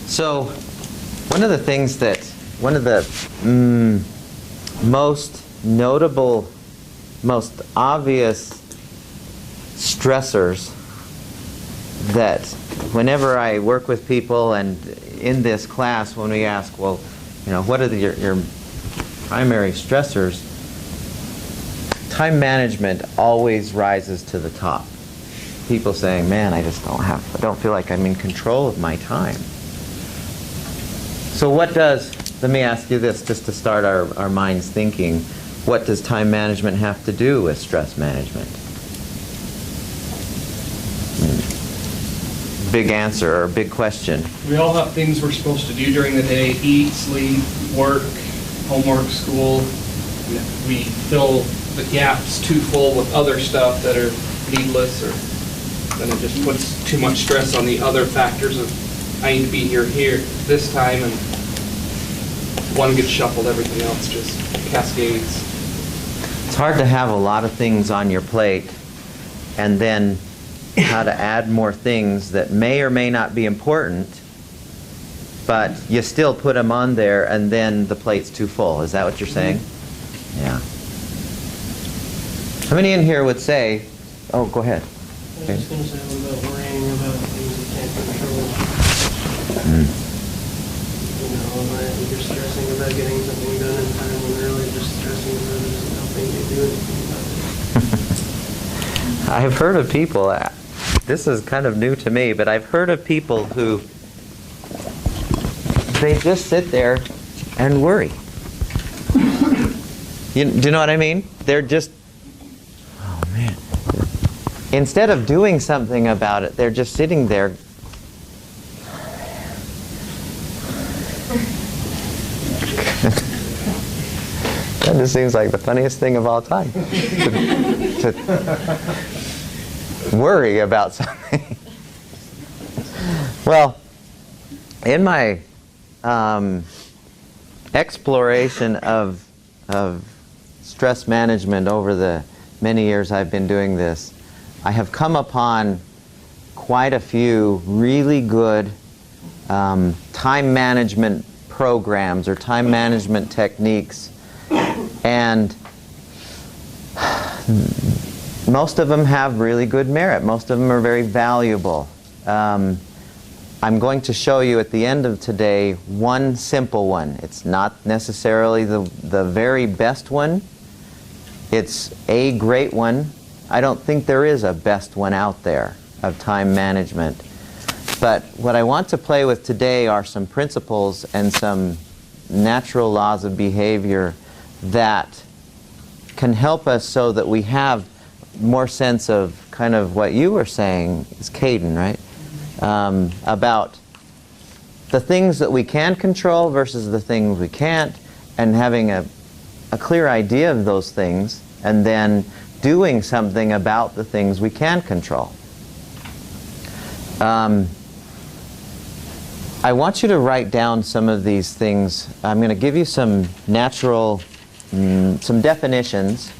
So, one of the things that, one of the most notable, most obvious stressors that whenever I work with people and in this class, when we ask, well, you know, what are your primary stressors, time management always rises to the top. People saying, man, I don't feel like I'm in control of my time. So what does, let me ask you this, just to start our minds thinking, what does time management have to do with stress management? Big answer, or big question. We all have things we're supposed to do during the day: eat, sleep, work, homework, school. We fill the gaps too full with other stuff that are needless, or then it just puts too much stress on the other factors of I need to be here this time, and one gets shuffled, everything else just cascades. It's hard to have a lot of things on your plate and then how to add more things that may or may not be important, but you still put them on there and then the plate's too full. Is that what you're saying? Yeah. How many in here would say, oh, go ahead. I was just going to say about worrying about things you can't control. You know, you're stressing about getting something done in time when really just stressing about it isn't helping you do anything about it. I've heard of people, this is kind of new to me, but I've heard of people who they just sit there and worry. Do you know what I mean? They're just, oh man. Instead of doing something about it, they're just sitting there. That just seems like the funniest thing of all time. to worry about something. Well, in my exploration of stress management over the many years I've been doing this, I have come upon quite a few really good time management programs or time management techniques, and most of them have really good merit. Most of them are very valuable. I'm going to show you at the end of today one simple one. It's not necessarily the very best one. It's a great one. I don't think there is a best one out there of time management. But what I want to play with today are some principles and some natural laws of behavior that can help us so that we have more sense of kind of what you were saying, is Caden, right? About the things that we can control versus the things we can't, and having a clear idea of those things, and then doing something about the things we can control. I want you to write down some of these things. I'm going to give you some natural, some definitions.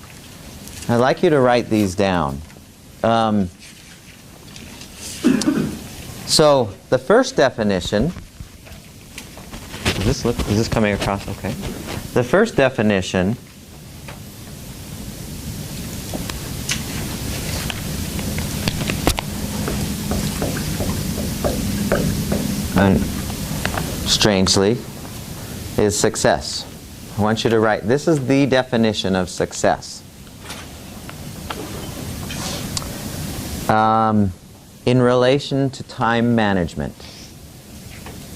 I'd like you to write these down. So the first definition, is this coming across okay? The first definition and strangely is success. I want you to write, this is the definition of success. In relation to time management,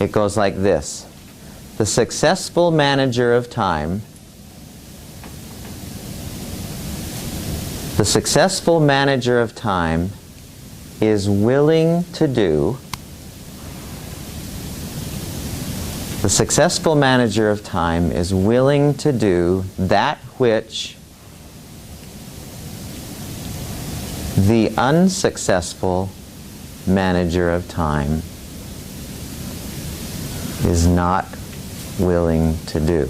it goes like this. The successful manager of time, is willing to do, the successful manager of time is willing to do that which the unsuccessful manager of time is not willing to do.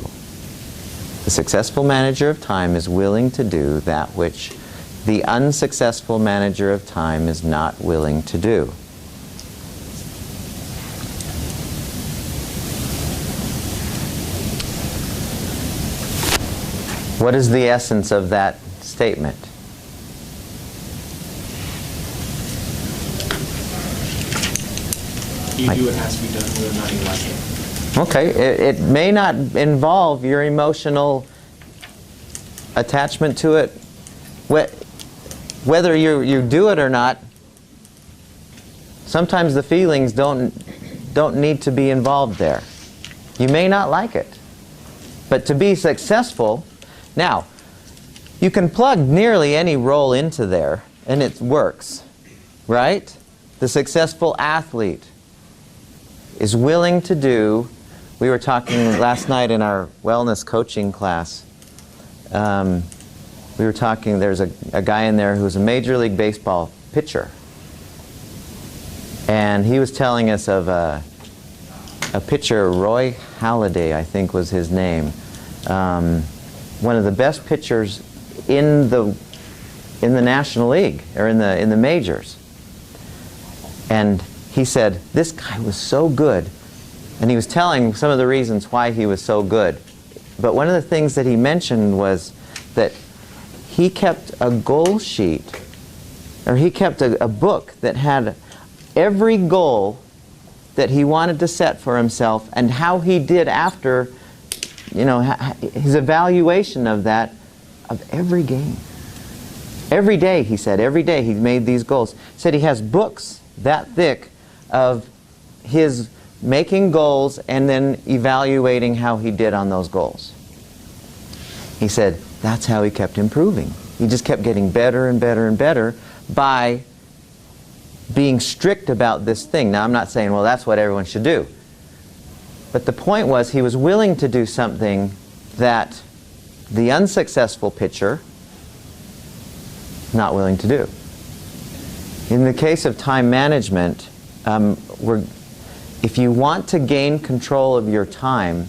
The successful manager of time is willing to do that which the unsuccessful manager of time is not willing to do. What is the essence of that statement? You do what has to be done whether or not you like it. Okay, it may not involve your emotional attachment to it. Whether you do it or not, sometimes the feelings don't need to be involved there. You may not like it. But to be successful, now, you can plug nearly any role into there and it works, right? The successful athlete is willing to do, we were talking last night in our wellness coaching class, we were talking, there's a guy in there who's a Major League Baseball pitcher. And he was telling us of a pitcher, Roy Halladay, I think was his name. One of the best pitchers in the National League, or in the majors. And he said, this guy was so good. And he was telling some of the reasons why he was so good. But one of the things that he mentioned was that he kept a goal sheet, or he kept a book that had every goal that he wanted to set for himself and how he did after, you know, his evaluation of that, of every game. Every day, he said, every day he made these goals. He said he has books that thick of his making goals and then evaluating how he did on those goals. He said that's how he kept improving. He just kept getting better and better and better by being strict about this thing. Now, I'm not saying, well, that's what everyone should do. But the point was he was willing to do something that the unsuccessful pitcher not willing to do. In the case of time management, if you want to gain control of your time,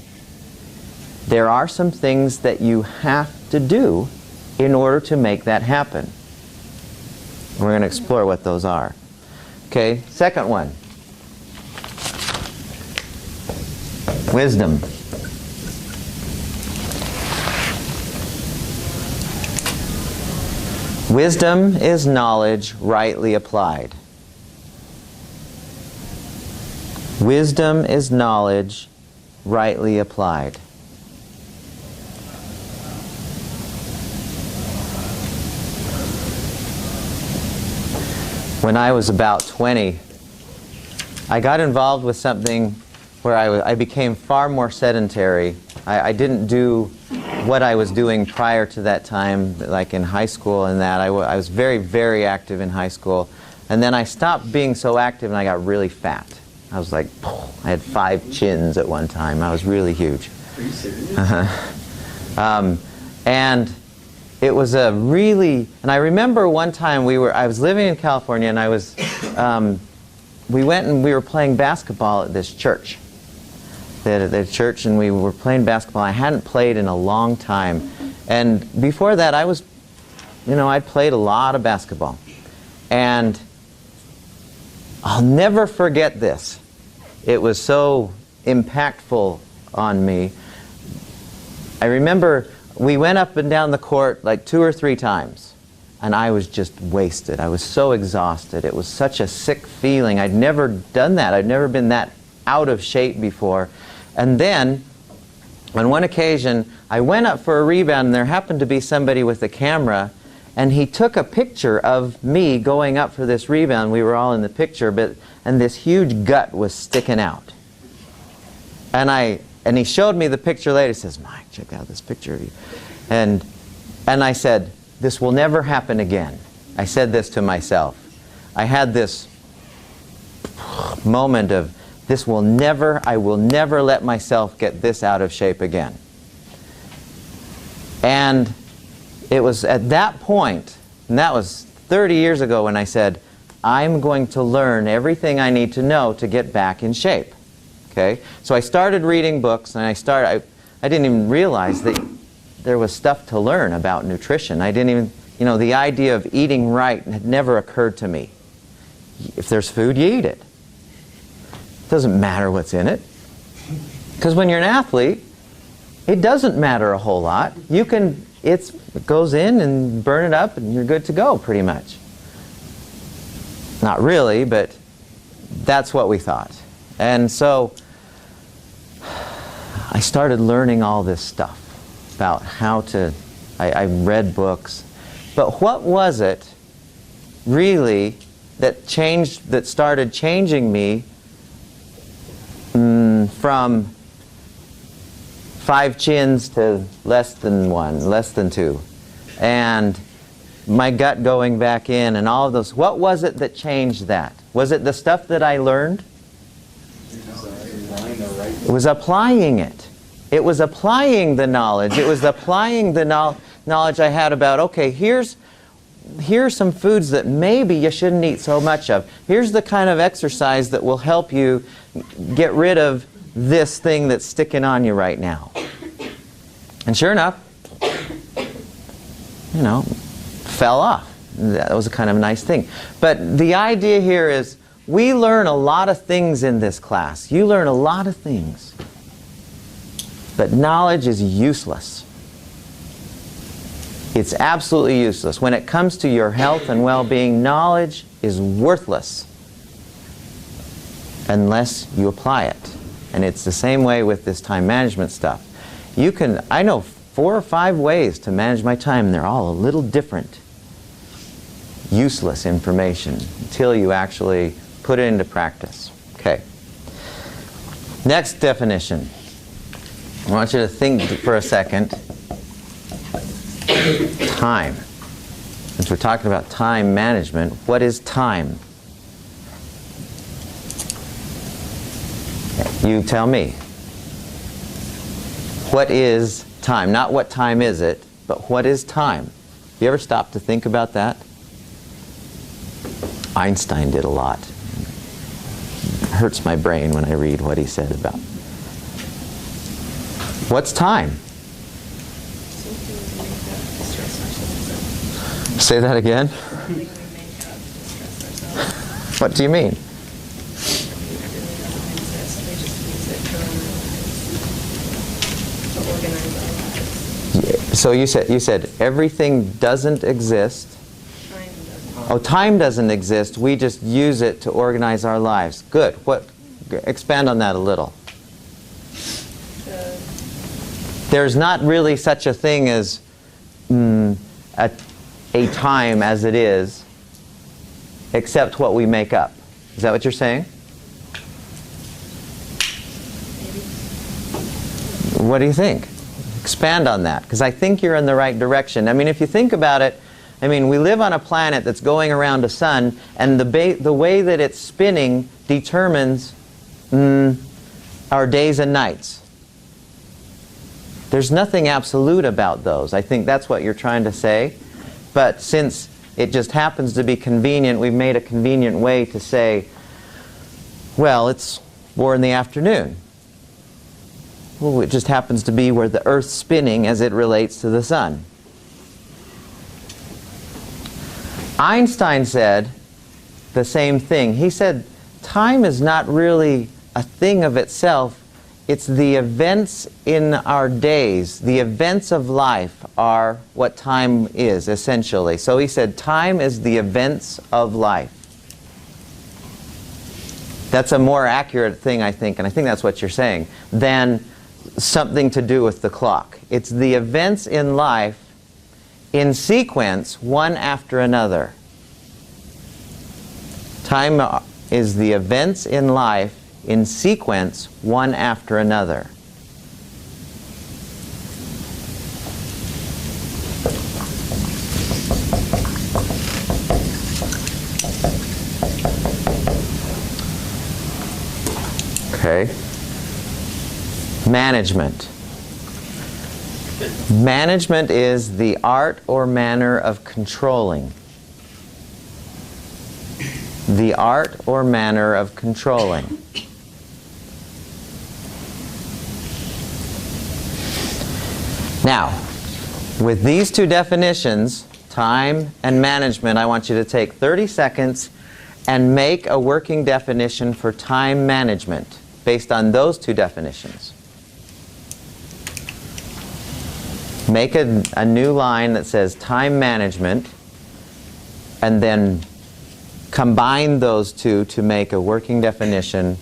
there are some things that you have to do in order to make that happen. We're going to explore what those are. Okay, second one. Wisdom. Wisdom is knowledge rightly applied. Wisdom is knowledge rightly applied. When I was about 20, I got involved with something where I became far more sedentary. I didn't do what I was doing prior to that time, like in high school and that. I was very, very active in high school. And then I stopped being so active and I got really fat. I was like, I had 5 chins at one time. I was really huge. Are you serious? And it was a really, and I remember one time I was living in California and we went and we were playing basketball at this church. The church, and we were playing basketball. I hadn't played in a long time. And before that, I'd played a lot of basketball. And I'll never forget this. It was so impactful on me. I remember we went up and down the court like 2 or 3 times. And I was just wasted. I was so exhausted. It was such a sick feeling. I'd never done that. I'd never been that out of shape before. And then, on one occasion, I went up for a rebound, and there happened to be somebody with a camera, and he took a picture of me going up for this rebound. We were all in the picture, and this huge gut was sticking out. And he showed me the picture later. He says, "Mike, check out this picture of you." And I said, "This will never happen again." I said this to myself. I had this moment of, I will never let myself get this out of shape again. And it was at that point, and that was 30 years ago, when I said, I'm going to learn everything I need to know to get back in shape. Okay? So I started reading books, and I didn't even realize that there was stuff to learn about nutrition. I didn't even, the idea of eating right had never occurred to me. If there's food, you eat it. Doesn't matter what's in it. Because when you're an athlete, it doesn't matter a whole lot. You can it goes in and burn it up and you're good to go pretty much. Not really, but that's what we thought. And so I started learning all this stuff about how to, I read books. But what was it really that changed, that started changing me from 5 chins to less than 1, less than 2? And my gut going back in and all of those. What was it that changed that? Was it the stuff that I learned? It was applying it. It was applying the knowledge. It was applying the knowledge I had about, okay, here's some foods that maybe you shouldn't eat so much of. Here's the kind of exercise that will help you get rid of this thing that's sticking on you right now. And sure enough, you know, fell off. That was a kind of nice thing. But the idea here is we learn a lot of things in this class. You learn a lot of things. But knowledge is useless. It's absolutely useless. When it comes to your health and well-being, knowledge is worthless unless you apply it. And it's the same way with this time management stuff. You can, I know 4 or 5 ways to manage my time, and they're all a little different. Useless information until you actually put it into practice. Okay. Next definition. I want you to think for a second. Time. Since we're talking about time management, what is time? You tell me. What is time? Not what time is it, but what is time? You ever stop to think about that? Einstein did a lot. It hurts my brain when I read what he said about. What's time? Say that again. What do you mean? So you said everything doesn't exist. Oh, time doesn't exist. We just use it to organize our lives. Good. What? Expand on that a little. There's not really such a thing as a time as it is, except what we make up. Is that what you're saying? What do you think? Expand on that, because I think you're in the right direction. I mean, if you think about it, I mean, we live on a planet that's going around a sun, and the way that it's spinning determines our days and nights. There's nothing absolute about those. I think that's what you're trying to say. But since it just happens to be convenient, we've made a convenient way to say, well, it's 4 in the afternoon. Well, it just happens to be where the Earth's spinning as it relates to the sun. Einstein said the same thing. He said, time is not really a thing of itself. It's the events in our days. The events of life are what time is, essentially. So he said, time is the events of life. That's a more accurate thing, I think, and I think that's what you're saying, than something to do with the clock. It's the events in life in sequence, one after another. Time is the events in life in sequence, one after another. Okay. Management. Management is the art or manner of controlling. The art or manner of controlling. Now, with these two definitions, time and management, I want you to take 30 seconds and make a working definition for time management based on those two definitions. make a new line that says time management, and then combine those two to make a working definition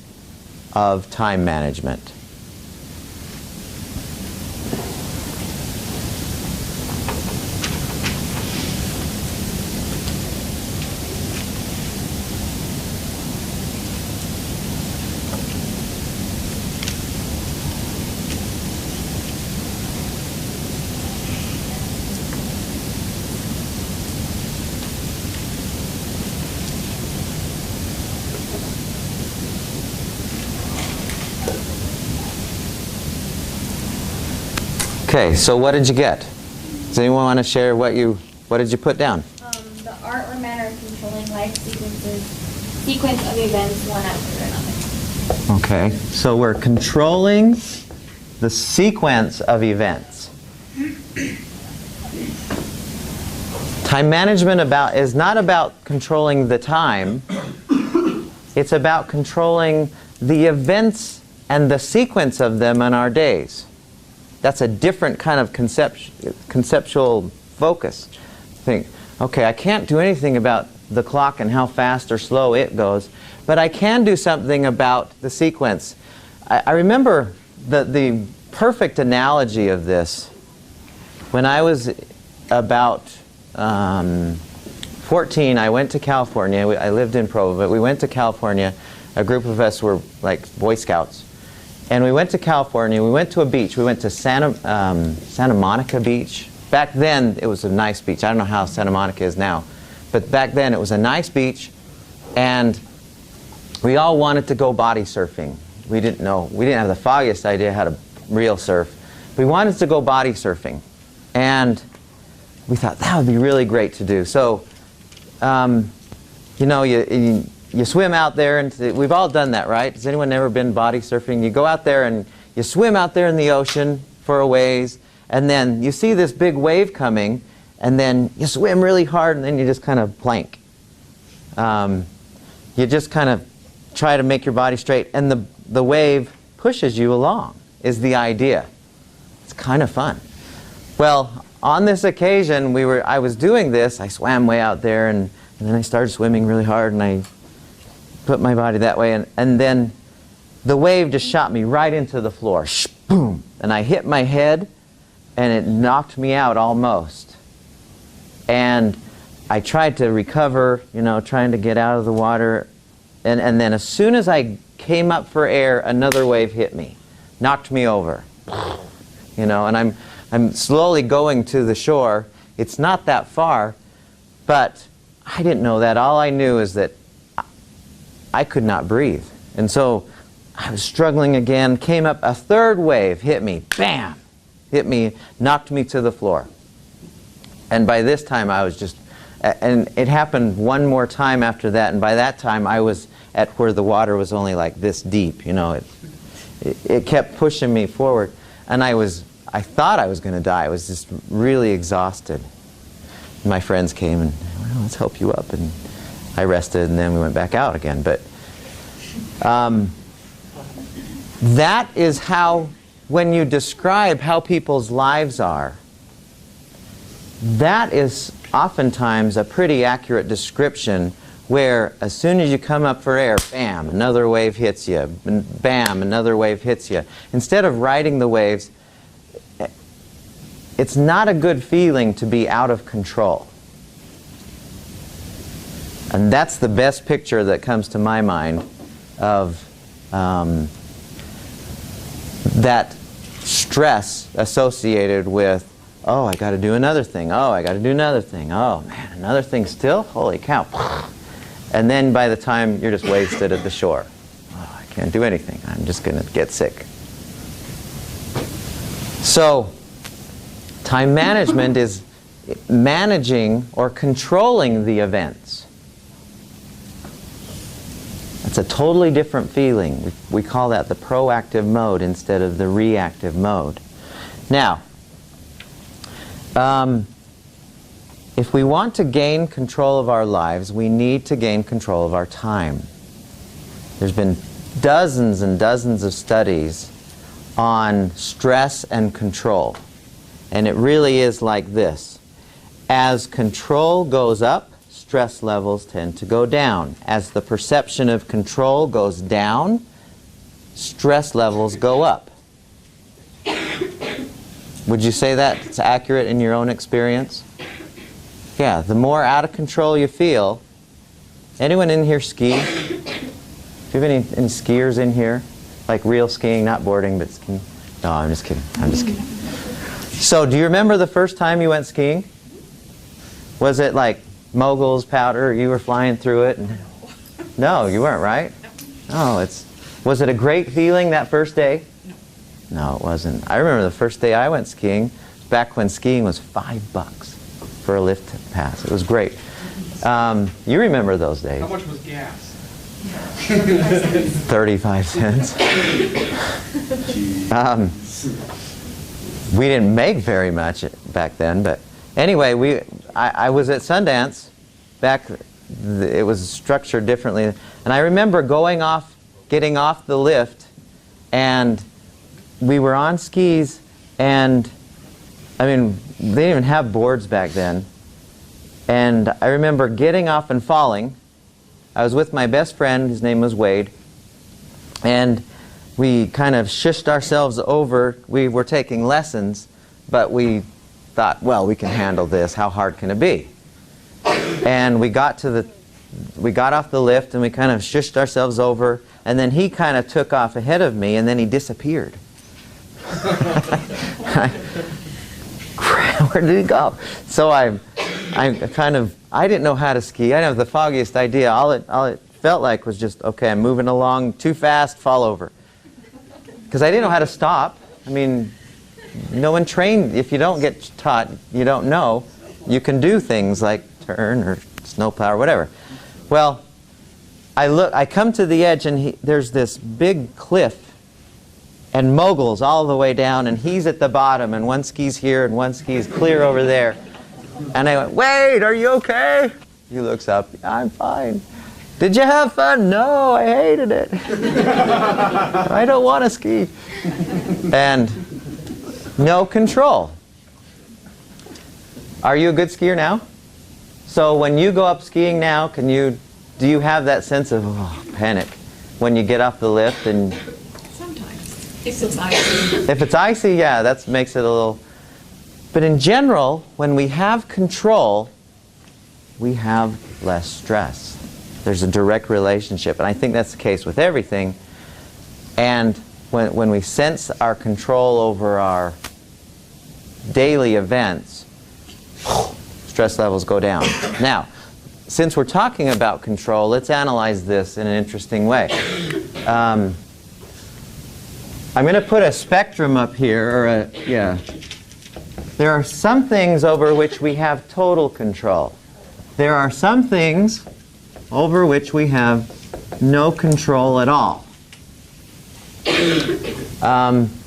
of time management. Okay, so what did you get? Does anyone want to share what did you put down? The art or manner of controlling life sequence of events one after another. Okay, so we're controlling the sequence of events. Time management is not about controlling the time. It's about controlling the events and the sequence of them in our days. That's a different kind of conceptual focus. Think, okay, I can't do anything about the clock and how fast or slow it goes, but I can do something about the sequence. I remember the perfect analogy of this. When I was about 14, I went to California. I lived in Provo, but we went to California. A group of us were like Boy Scouts. And we went to California. We went to a beach. We went to Santa Monica Beach. Back then, it was a nice beach. I don't know how Santa Monica is now. But back then, it was a nice beach. And we all wanted to go body surfing. We didn't know. We didn't have the foggiest idea how to real surf. We wanted to go body surfing. And we thought, that would be really great to do. So, you know, you swim out there, and we've all done that, right? Has anyone ever been body surfing? You go out there and you swim out there in the ocean for a ways, and then you see this big wave coming, and then you swim really hard, and then you just kind of plank. You just kind of try to make your body straight, and the wave pushes you along, is the idea. It's kind of fun. Well, on this occasion, I was doing this. I swam way out there, and then I started swimming really hard, and I put my body that way, and then the wave just shot me right into the floor. Boom! And I hit my head, and it knocked me out almost. And I tried to recover, you know, trying to get out of the water, and then as soon as I came up for air, another wave hit me, knocked me over. You know, and I'm slowly going to the shore. It's not that far, but I didn't know that. All I knew is that I could not breathe. And so I was struggling again, came up, a third wave hit me, bam, hit me, knocked me to the floor. And by this time I was just, and it happened one more time after that, and by that time I was at where the water was only like this deep, you know. It kept pushing me forward, and I thought I was going to die. I was just really exhausted. My friends came and, well, let's help you up, and I rested, and then we went back out again. But that is how, when you describe how people's lives are, that is oftentimes a pretty accurate description, where as soon as you come up for air, bam, another wave hits you, bam, another wave hits you. Instead of riding the waves, it's not a good feeling to be out of control. And that's the best picture that comes to my mind of that stress associated with, oh, I got to do another thing. Oh, I got to do another thing. Oh, man, another thing still? Holy cow. And then by the time you're just wasted at the shore. Oh, I can't do anything. I'm just going to get sick. So, time management is managing or controlling the events. That's a totally different feeling. We call that the proactive mode instead of the reactive mode. Now, if we want to gain control of our lives, we need to gain control of our time. There's been dozens and dozens of studies on stress and control. And it really is like this. As control goes up, stress levels tend to go down. As the perception of control goes down, stress levels go up. Would you say that's accurate in your own experience? Yeah, the more out of control you feel. Anyone in here ski? Do you have any skiers in here? Like real skiing, not boarding, but skiing? No, I'm just kidding. I'm just kidding. So, do you remember the first time you went skiing? Was it like moguls, powder, you were flying through it? And no, you weren't, right? No, was it a great feeling that first day? No, it wasn't. I remember the first day I went skiing, back when skiing was $5 for a lift pass. It was great. You remember those days. How much was gas? 35 cents. We didn't make very much back then, but anyway, I was at Sundance back. It was structured differently, and I remember getting off the lift, and we were on skis, and I mean, they didn't even have boards back then. And I remember getting off and falling. I was with my best friend, his name was Wade, and we kind of shushed ourselves over. We were taking lessons, but we thought, well, we can handle this. How hard can it be? And we got off the lift, and we kind of shushed ourselves over, and then he kind of took off ahead of me, and then he disappeared. Where did he go? So I didn't know how to ski. I didn't have the foggiest idea. All it felt like was just, okay, I'm moving along too fast, fall over. Because I didn't know how to stop. I mean, no one trained. If you don't get taught, you don't know. You can do things like turn or snowplow or whatever. Well, I come to the edge, and there's this big cliff and moguls all the way down, and he's at the bottom, and one ski's here and one ski's clear over there. And I went, "Wade, are you okay?" He looks up, "I'm fine." "Did you have fun?" "No, I hated it." "I don't want to ski." And no control. Are you a good skier now? So when you go up skiing now, do you have that sense of panic when you get off the lift? And sometimes, if it's icy. If it's icy, yeah, that makes it a little. But in general, when we have control, we have less stress. There's a direct relationship, and I think that's the case with everything. And when we sense our control over our daily events, stress levels go down. Now, since we're talking about control, let's analyze this in an interesting way. I'm going to put a spectrum up here, There are some things over which we have total control. There are some things over which we have no control at all.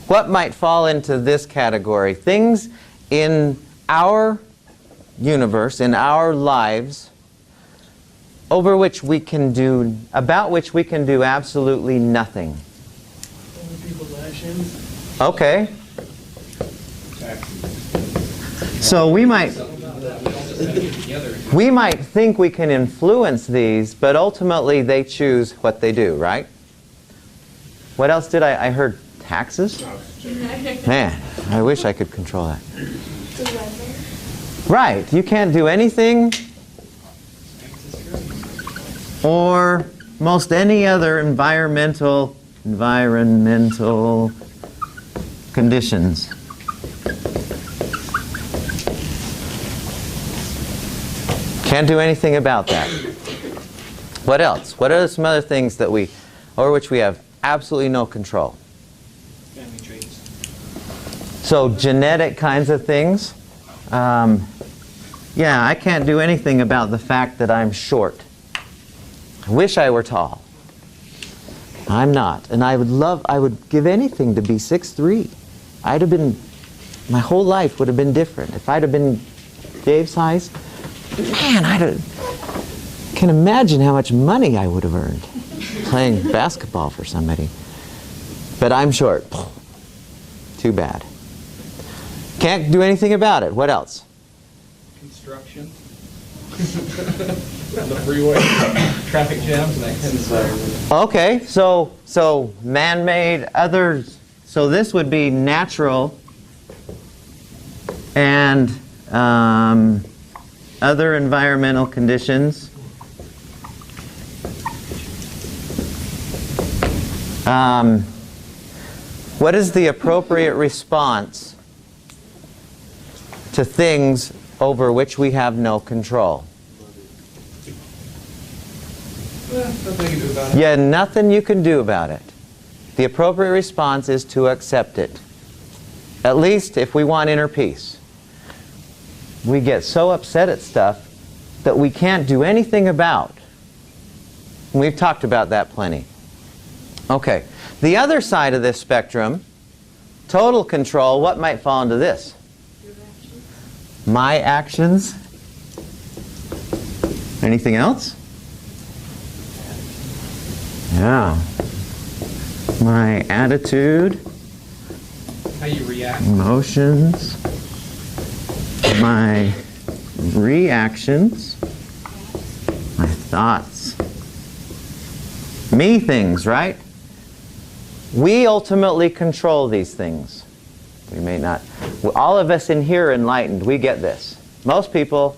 What might fall into this category? Things in our universe, in our lives, about which we can do absolutely nothing. People's actions. Okay. So we might think we can influence these, but ultimately they choose what they do, right? What else did I heard taxes? Man, I wish I could control that. Right, you can't do anything or most any other environmental conditions. Can't do anything about that. What else? What are some other things that over which we have absolutely no control? Family traits. So genetic kinds of things. Yeah, I can't do anything about the fact that I'm short. I wish I were tall. I'm not. And I would give anything to be 6'3". My whole life would have been different. If I'd have been Dave's size, man, can imagine how much money I would have earned playing basketball for somebody. But I'm short. Too bad. Can't do anything about it. What else? Construction. On the freeway, traffic jams and that kind of stuff. Okay, so man-made, others. So this would be natural and other environmental conditions. What is the appropriate response to things over which we have no control? Nothing you can do about it. Yeah, nothing you can do about it. The appropriate response is to accept it. At least if we want inner peace. We get so upset at stuff that we can't do anything about. We've talked about that plenty. Okay, the other side of this spectrum, total control, what might fall into this? My actions. Anything else? Yeah. My attitude. How you react. Emotions. My reactions. My thoughts. Me things, right? We ultimately control these things. We may not. All of us in here are enlightened. We get this. Most people,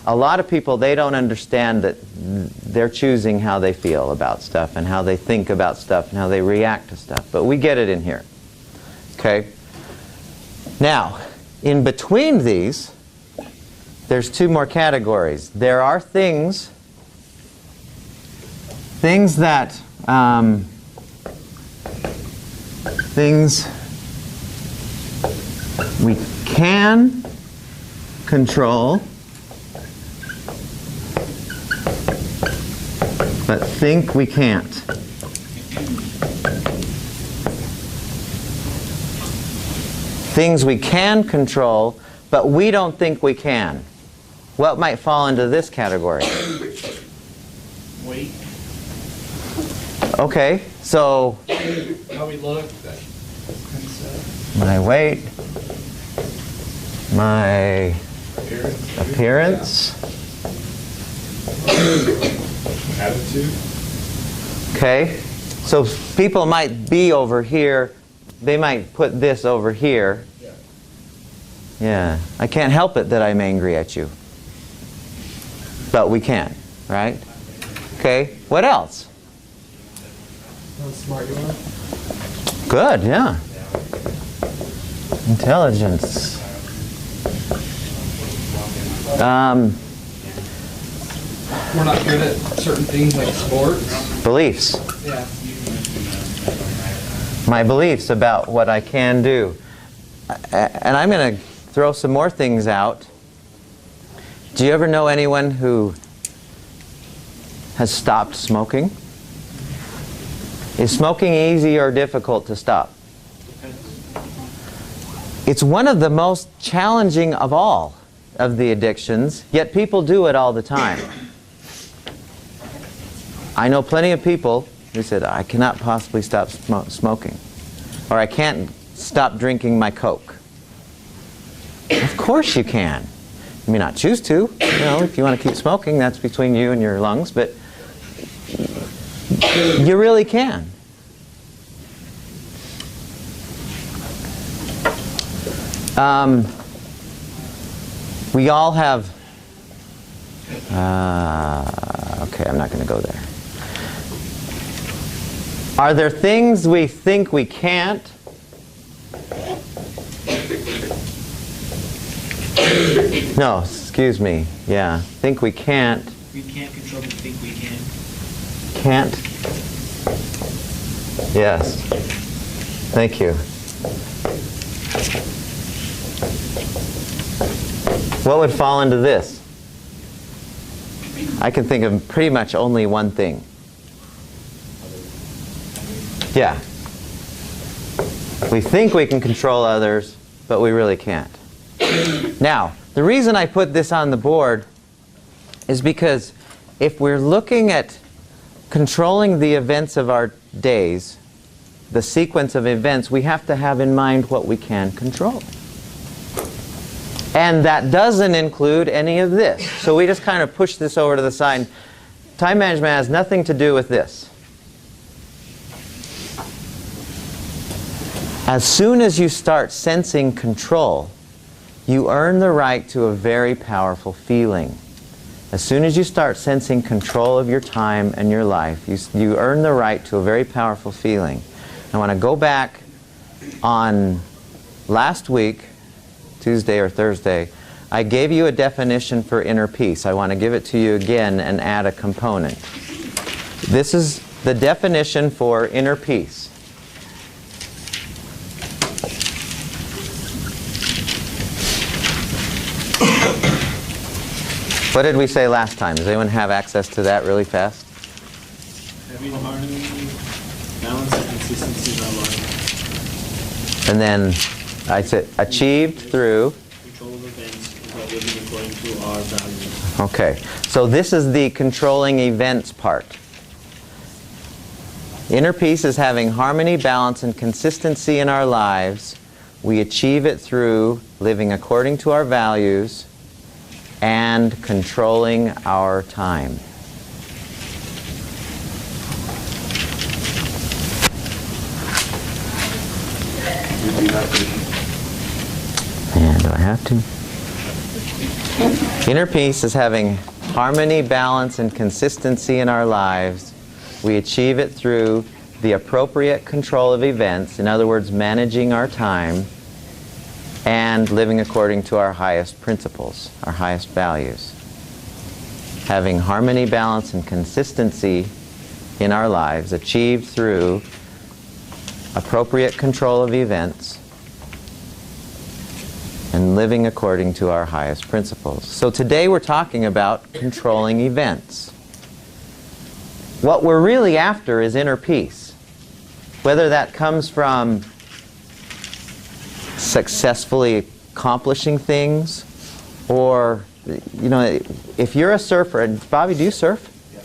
a lot of people, they don't understand that they're choosing how they feel about stuff and how they think about stuff and how they react to stuff. But we get it in here. Okay? Now, in between these, there's two more categories. There are things that things we can control, but think we can't. Things we can control, but we don't think we can. What might fall into this category? Weight. Okay, so How we look. That kind of stuff. my weight, my appearance. Attitude. Okay, so people might be over here, they might put this over here. Yeah, I can't help it that I'm angry at you. But we can, right? Okay, what else? How smart you are. Good, yeah. Intelligence. We're not good at certain things like sports. Beliefs. Yeah. My beliefs about what I can do. And I'm going to throw some more things out. Do you ever know anyone who has stopped smoking? Is smoking easy or difficult to stop? It's one of the most challenging of all of the addictions, yet people do it all the time. I know plenty of people who said, I cannot possibly stop smoking, or I can't stop drinking my Coke. Of course you can. You may not choose to. You know, if you want to keep smoking, that's between you and your lungs, but you really can. We all have, okay, I'm not going to go there. Are there things we think we can't? No, excuse me. Yeah, think we can't. We can't control but think we can. Can't? Yes. Thank you. What would fall into this? I can think of pretty much only one thing. Yeah. We think we can control others, but we really can't. Now, the reason I put this on the board is because if we're looking at controlling the events of our days, the sequence of events, we have to have in mind what we can control. And that doesn't include any of this. So we just kind of push this over to the side. Time management has nothing to do with this. As soon as you start sensing control, you earn the right to a very powerful feeling. As soon as you start sensing control of your time and your life, you earn the right to a very powerful feeling. I want to go back on last week, Tuesday or Thursday. I gave you a definition for inner peace. I want to give it to you again and add a component. This is the definition for inner peace. What did we say last time? Does anyone have access to that really fast? Having harmony, balance, and consistency in our life. And then I said achieved through. Control of events by living according to our values. Okay, so this is the controlling events part. Inner peace is having harmony, balance, and consistency in our lives. We achieve it through living according to our values and controlling our time. And do I have to? Inner peace is having harmony, balance, and consistency in our lives. We achieve it through the appropriate control of events, in other words, managing our time, and living according to our highest principles, our highest values. Having harmony, balance, and consistency in our lives achieved through appropriate control of events and living according to our highest principles. So today we're talking about controlling events. What we're really after is inner peace. Whether that comes from successfully accomplishing things, or, you know, if you're a surfer, and Bobby, do you surf? Yeah.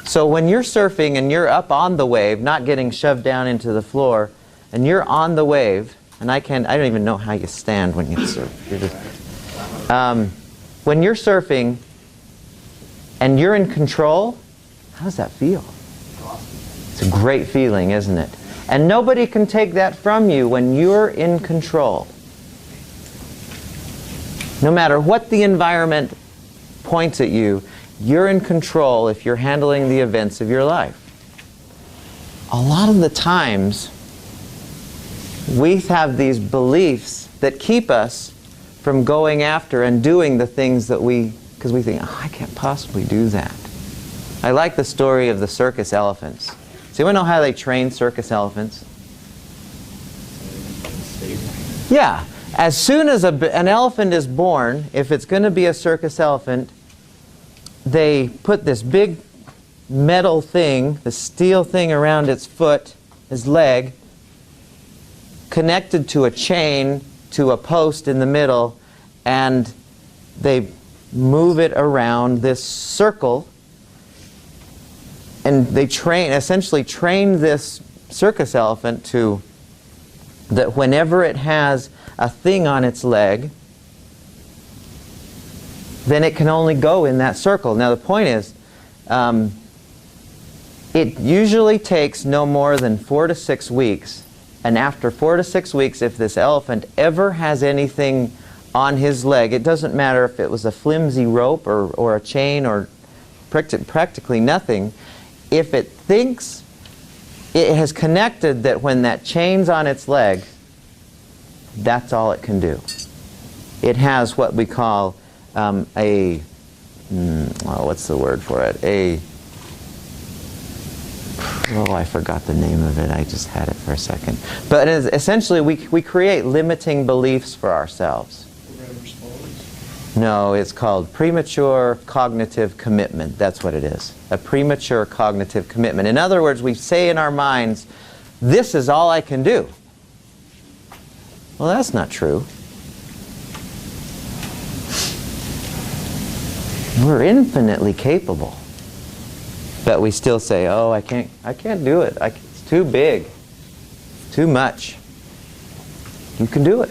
So when you're surfing and you're up on the wave, not getting shoved down into the floor, and you're on the wave, and I don't even know how you stand when you surf. You're just, when you're surfing and you're in control, how does that feel? It's a great feeling, isn't it? And nobody can take that from you when you're in control. No matter what the environment points at you, you're in control if you're handling the events of your life. A lot of the times, we have these beliefs that keep us from going after and doing the things that because we think, oh, I can't possibly do that. I like the story of the circus elephants. Does anyone know how they train circus elephants? Yeah. As soon as an elephant is born, if it's going to be a circus elephant, they put this big metal thing, the steel thing around its foot, his leg, connected to a chain to a post in the middle, and they move it around this circle. And they essentially train this circus elephant to that whenever it has a thing on its leg, then it can only go in that circle. Now the point is, it usually takes no more than 4 to 6 weeks, and after 4 to 6 weeks, if this elephant ever has anything on his leg, it doesn't matter if it was a flimsy rope or a chain or practically nothing, if it thinks it has connected that when that chain's on its leg, that's all it can do. It has what we call what's the word for it? I forgot the name of it. I just had it for a second. But essentially, we create limiting beliefs for ourselves. No, it's called premature cognitive commitment. That's what it is. A premature cognitive commitment. In other words, we say in our minds, this is all I can do. Well, that's not true. We're infinitely capable. But we still say, oh, I can't do it. It's too big. Too much. You can do it.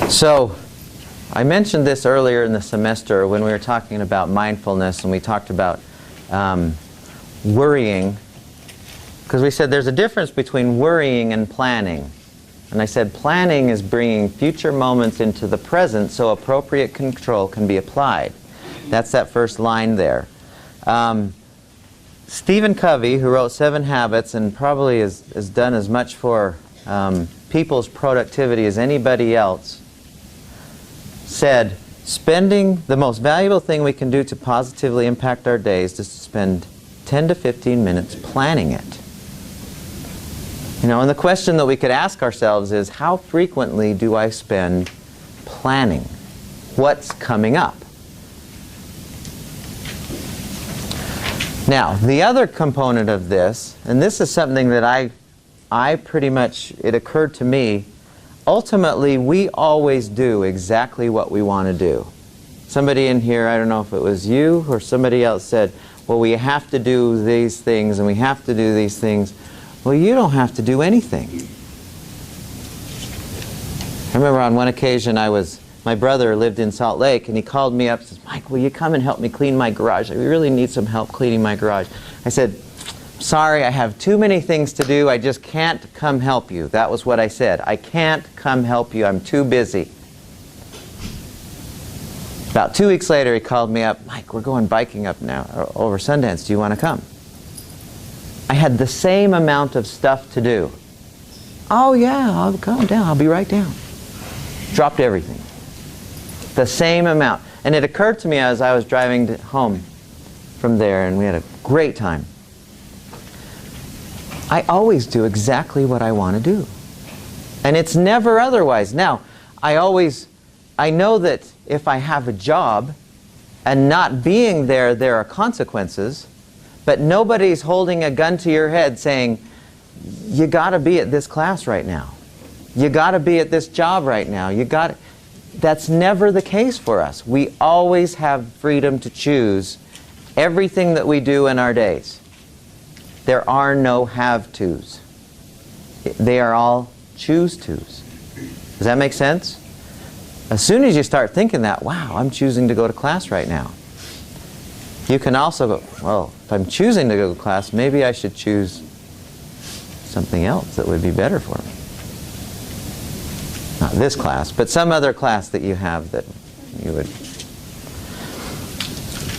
So, I mentioned this earlier in the semester when we were talking about mindfulness, and we talked about worrying, because we said there's a difference between worrying and planning. And I said planning is bringing future moments into the present so appropriate control can be applied. That's that first line there. Stephen Covey, who wrote 7 Habits and probably has done as much for people's productivity as anybody else, said, spending the most valuable thing we can do to positively impact our days is to spend 10 to 15 minutes planning it. You know, and the question that we could ask ourselves is, how frequently do I spend planning what's coming up? Now, the other component of this, and this is something that I pretty much, it occurred to me, ultimately we always do exactly what we want to do. Somebody in here, I don't know if it was you or somebody else, said, well, we have to do these things and we have to do these things. Well, you don't have to do anything. I remember on one occasion my brother lived in Salt Lake, and he called me up and says, Mike, will you come and help me clean my garage? We really need some help cleaning my garage. I said, sorry, I have too many things to do. I just can't come help you. That was what I said. I can't come help you. I'm too busy. About 2 weeks later, he called me up, Mike, we're going biking up now over Sundance. Do you want to come? I had the same amount of stuff to do. Oh yeah, I'll come down. I'll be right down. Dropped everything. The same amount. And it occurred to me as I was driving home from there, and we had a great time. I always do exactly what I want to do. And it's never otherwise. Now, I know that if I have a job and not being there, there are consequences. But nobody's holding a gun to your head saying, you got to be at this class right now. You got to be at this job right now. That's never the case for us. We always have freedom to choose everything that we do in our days. There are no have-tos. They are all choose-tos. Does that make sense? As soon as you start thinking that, wow, I'm choosing to go to class right now. You can also go, well, if I'm choosing to go to class, maybe I should choose something else that would be better for me. Not this class, but some other class that you have that you would.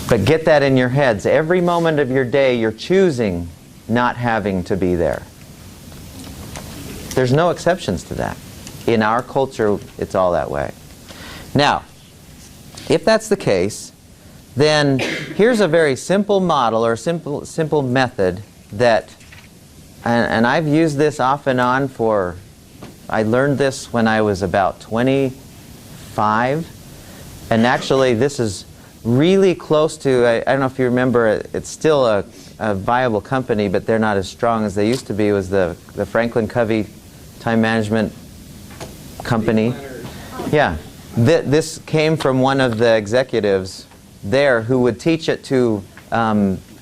But get that in your heads. Every moment of your day, you're choosing not having to be there. There's no exceptions to that. In our culture, it's all that way. Now, if that's the case, then here's a very simple model or simple method that, and I've used this off and on for, I learned this when I was about 25, and actually this is really close to, I don't know if you remember, it's still a viable company, but they're not as strong as they used to be, was the Franklin Covey Time Management Company. Yeah, this came from one of the executives there who would teach it to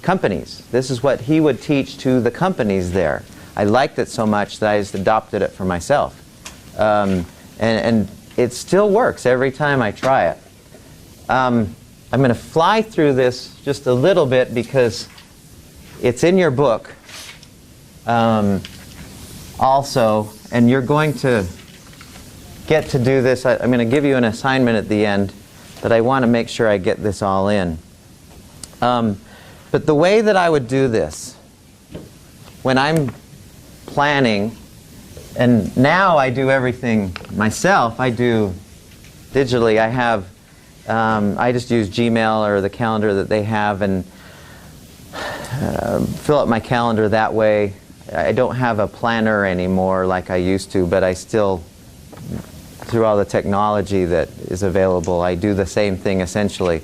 companies. This is what he would teach to the companies there. I liked it so much that I just adopted it for myself. And it still works every time I try it. I'm going to fly through this just a little bit because it's in your book also, and you're going to get to do this. I'm going to give you an assignment at the end, but I want to make sure I get this all in. But the way that I would do this, when I'm planning, and now I do everything myself, I do digitally. I have, I just use Gmail or the calendar that they have and fill up my calendar that way. I don't have a planner anymore like I used to, but I still, through all the technology that is available, I do the same thing essentially.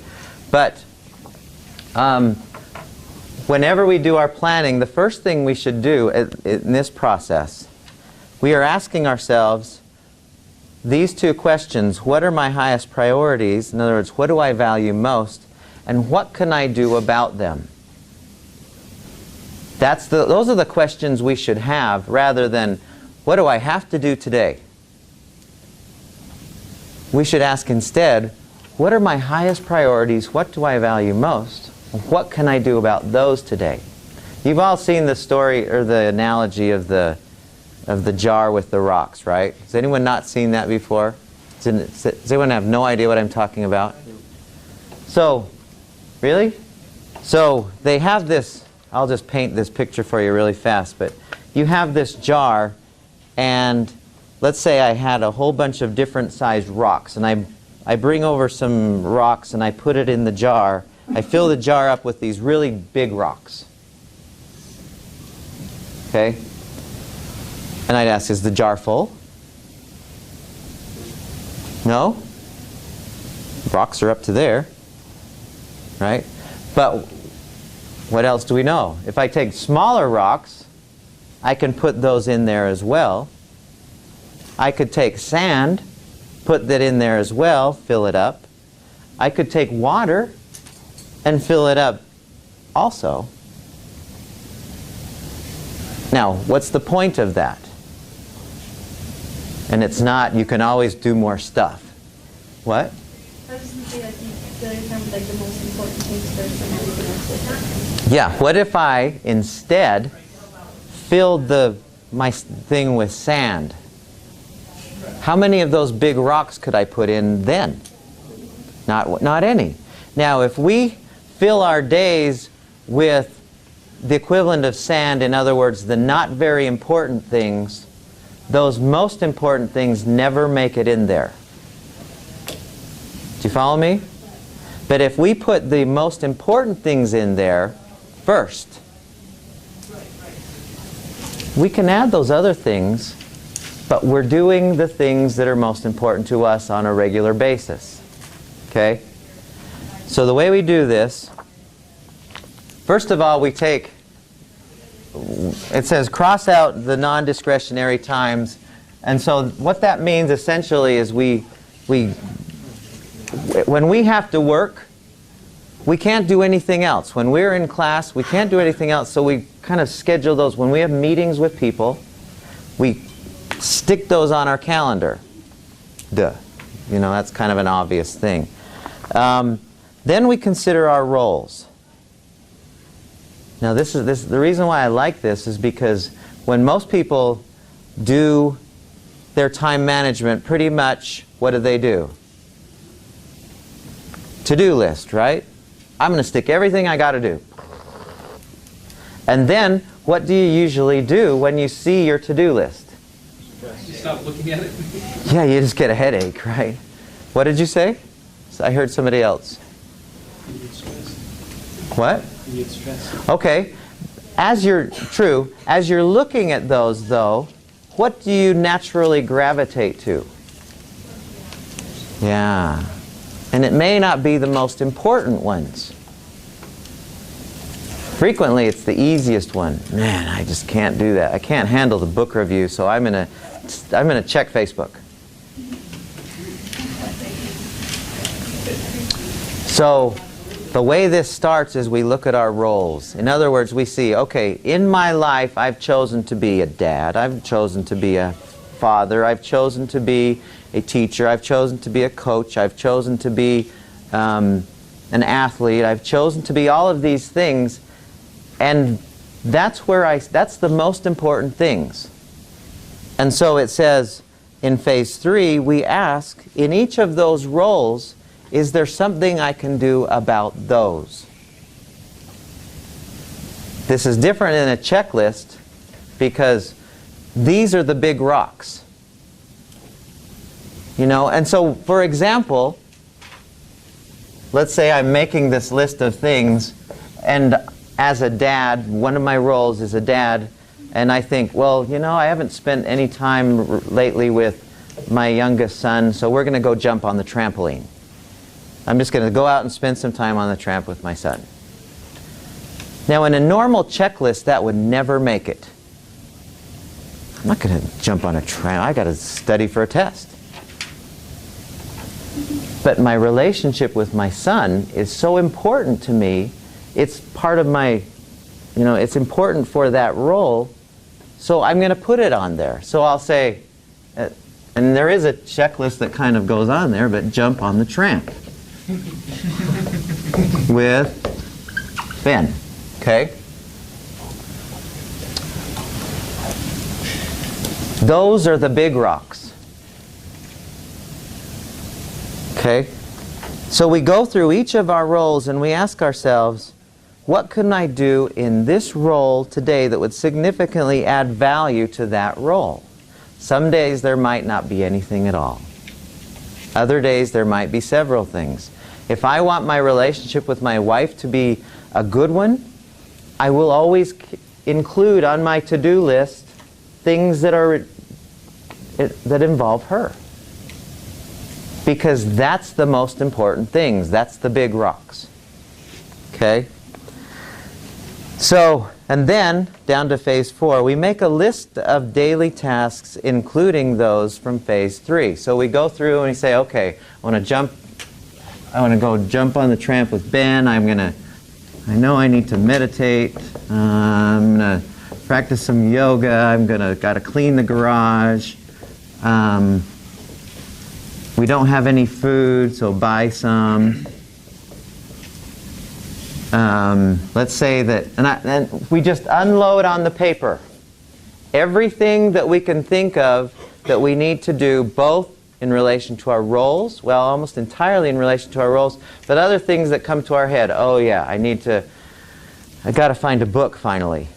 But whenever we do our planning, the first thing we should do in this process, we are asking ourselves these two questions: what are my highest priorities? In other words, what do I value most? And what can I do about them? Those are the questions we should have, rather than what do I have to do today? we should ask instead, what are my highest priorities? What do I value most? What can I do about those today? You've all seen the story or the analogy of the jar with the rocks, right? Has anyone not seen that before? Does anyone have no idea what I'm talking about? So, really? So they have this, I'll just paint this picture for you really fast, but you have this jar, and let's say I had a whole bunch of different sized rocks, and I bring over some rocks and I put it in the jar. I fill the jar up with these really big rocks. Okay? And I'd ask, is the jar full? No? Rocks are up to there. Right? But what else do we know? If I take smaller rocks, I can put those in there as well. I could take sand, put that in there as well, fill it up. I could take water and fill it up also. Now, what's the point of that? And it's not, you can always do more stuff. What? I was going to say, like, you really remember, like, the most important things first and everything else will happen. Yeah, what if I instead filled my thing with sand? How many of those big rocks could I put in then? Not any. Now, if we fill our days with the equivalent of sand, in other words, the not very important things, those most important things never make it in there. Do you follow me? But if we put the most important things in there first, we can add those other things, but we're doing the things that are most important to us on a regular basis. Okay? So the way we do this, first of all, we take, it says cross out the non-discretionary times, and so what that means essentially is when we have to work, we can't do anything else. When we're in class, we can't do anything else, so we kind of schedule those. When we have meetings with people, we stick those on our calendar. Duh. You know, that's kind of an obvious thing. Then we consider our roles. Now the reason why I like this is because when most people do their time management, pretty much what do? To-do list, right? I'm going to stick everything I got to do. And then what do you usually do when you see your to-do list? You stop looking at it? Yeah, you just get a headache, right? What did you say? I heard somebody else. You get stressed. What? You get stressed. Okay. As you're looking at those, though, what do you naturally gravitate to? Yeah. And it may not be the most important ones. Frequently, it's the easiest one. Man, I just can't do that. I can't handle the book review, so I'm gonna check Facebook. So, the way this starts is we look at our roles. In other words, we see, okay, in my life, I've chosen to be a dad. I've chosen to be a father. I've chosen to be a teacher. I've chosen to be a coach. I've chosen to be an athlete. I've chosen to be all of these things. And that's the most important things. And so it says in phase 3, we ask, in each of those roles, is there something I can do about those? This is different than a checklist because these are the big rocks. You know, and so, for example, let's say I'm making this list of things, and as a dad, one of my roles is a dad, and I think, well, you know, I haven't spent any time lately with my youngest son, so we're going to go jump on the trampoline. I'm just going to go out and spend some time on the tramp with my son. Now, in a normal checklist, that would never make it. I'm not going to jump on a tramp. I got to study for a test. But my relationship with my son is so important to me. It's part of my, you know, it's important for that role. So I'm going to put it on there. So I'll say, And there is a checklist that kind of goes on there, but jump on the tramp with Ben. Okay? Those are the big rocks. Okay? So we go through each of our roles and we ask ourselves, what can I do in this role today that would significantly add value to that role? Some days there might not be anything at all. Other days there might be several things. If I want my relationship with my wife to be a good one, I will always include on my to-do list things that involve her. Because that's the most important things. That's the big rocks. Okay? So, and then, down to phase 4, we make a list of daily tasks, including those from phase 3. So we go through and we say, okay, I want to go jump on the tramp with Ben. I know I need to meditate. I'm going to practice some yoga. Got to clean the garage. We don't have any food, so buy some. Let's say that, and we just unload on the paper everything that we can think of that we need to do, both in relation to our roles, well, almost entirely in relation to our roles, but other things that come to our head. Oh yeah, I got to find a book finally,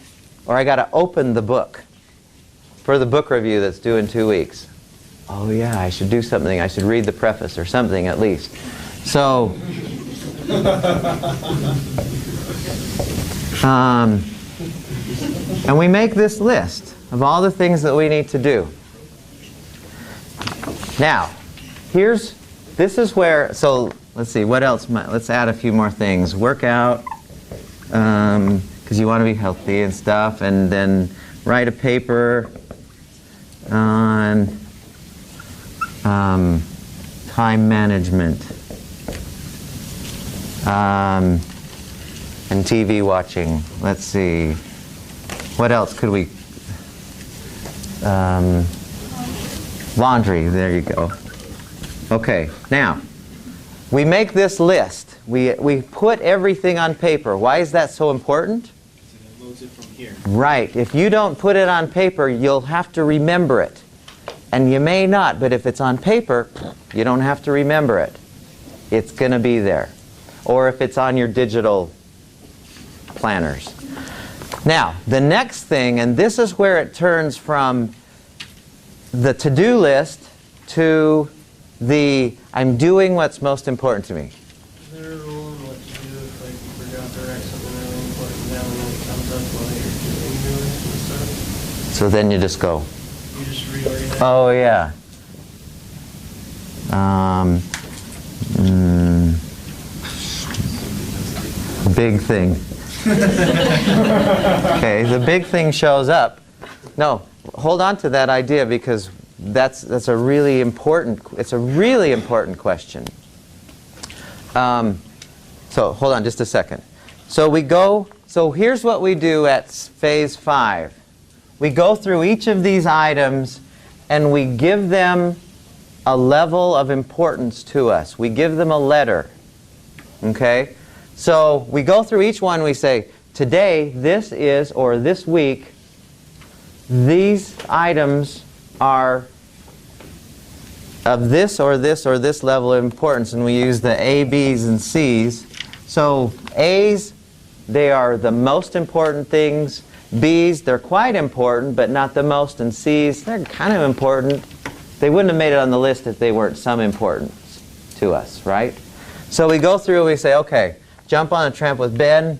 or I got to open the book for the book review that's due in 2 weeks. Oh yeah, I should do something. I should read the preface or something at least. So. And we make this list of all the things that we need to do. Now, this is where, so let's see, what else? Let's add a few more things. Workout, because you want to be healthy and stuff, and then write a paper on time management. And TV watching. Let's see. What else could we? Laundry. There you go. Okay. Now, we make this list. We put everything on paper. Why is that so important? It loads it from here. Right. If you don't put it on paper, you'll have to remember it. And you may not, but if it's on paper, you don't have to remember it. It's going to be there. Or if it's on your digital planners. Now, the next thing, and this is where it turns from the to-do list to the I'm doing what's most important to me. Is there a rule on what to do if you forgot to write something really important down and it comes up while you're doing your list and stuff? So then you just go, You just reorient. oh yeah. Big thing. Okay, the big thing shows up. No, hold on to that idea because that's a really important. It's a really important question. So hold on just a second. So we go. So here's what we do at phase 5. We go through each of these items and we give them a level of importance to us. We give them a letter. Okay? So we go through each one, we say, today, this is, or this week, these items are of this or this or this level of importance, and we use the A, B's, and C's. So A's, they are the most important things. B's, they're quite important, but not the most. And C's, they're kind of important. They wouldn't have made it on the list if they weren't some importance to us, right? So we go through and we say, okay, jump on a tramp with Ben.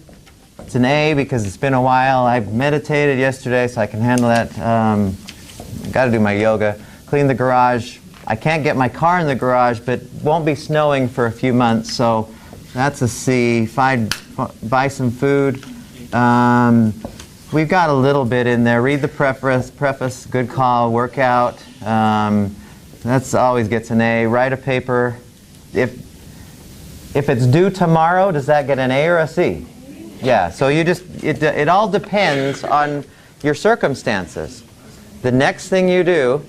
It's an A because it's been a while. I meditated yesterday, so I can handle that. Got to do my yoga. Clean the garage. I can't get my car in the garage, but won't be snowing for a few months, so that's a C. Buy some food. We've got a little bit in there. Read the preface, good call. Workout. That's always gets an A. Write a paper. If it's due tomorrow, does that get an A or a C? Yeah, so you just, it all depends on your circumstances. The next thing you do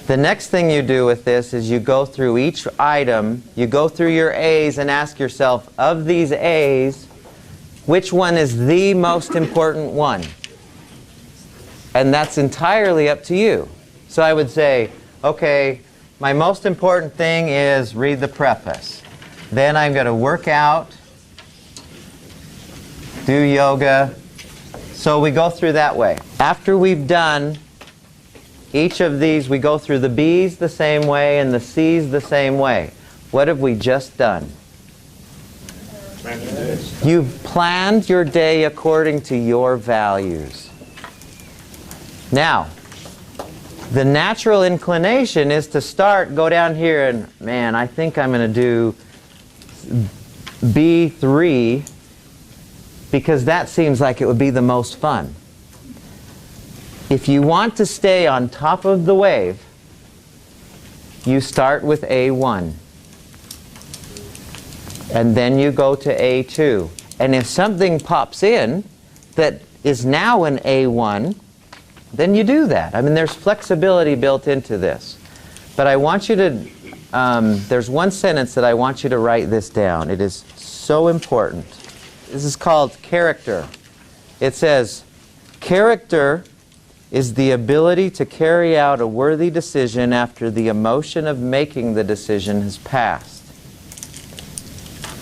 The next thing you do with this is you go through each item, you go through your A's and ask yourself, of these A's, which one is the most important one? And that's entirely up to you. So I would say, okay, my most important thing is read the preface. Then I'm going to work out, do yoga. So we go through that way. After we've done each of these, we go through the B's the same way and the C's the same way. What have we just done? You've planned your day according to your values. Now, the natural inclination is to go down here and, man, I think I'm going to do B3 because that seems like it would be the most fun. If you want to stay on top of the wave, you start with A1. And then you go to A2. And if something pops in that is now an A1, then you do that. I mean, there's flexibility built into this. But I want you to, there's one sentence that I want you to write this down. It is so important. This is called character. It says, character is the ability to carry out a worthy decision after the emotion of making the decision has passed.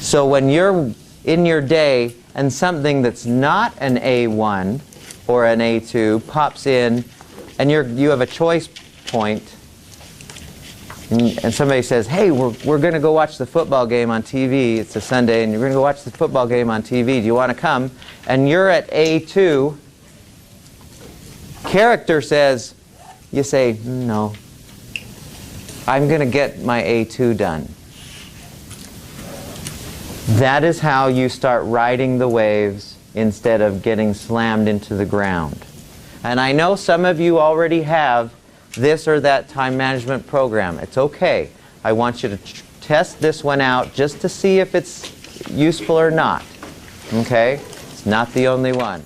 So when you're in your day and something that's not an A1 or an A2 pops in and you have a choice point and somebody says, hey, we're going to go watch the football game on TV. It's a Sunday and you're going to go watch the football game on TV. Do you want to come? And you're at A2. Character says, you say, no, I'm going to get my A2 done. That is how you start riding the waves instead of getting slammed into the ground. And I know some of you already have this or that time management program. It's okay. I want you to test this one out just to see if it's useful or not. Okay? It's not the only one.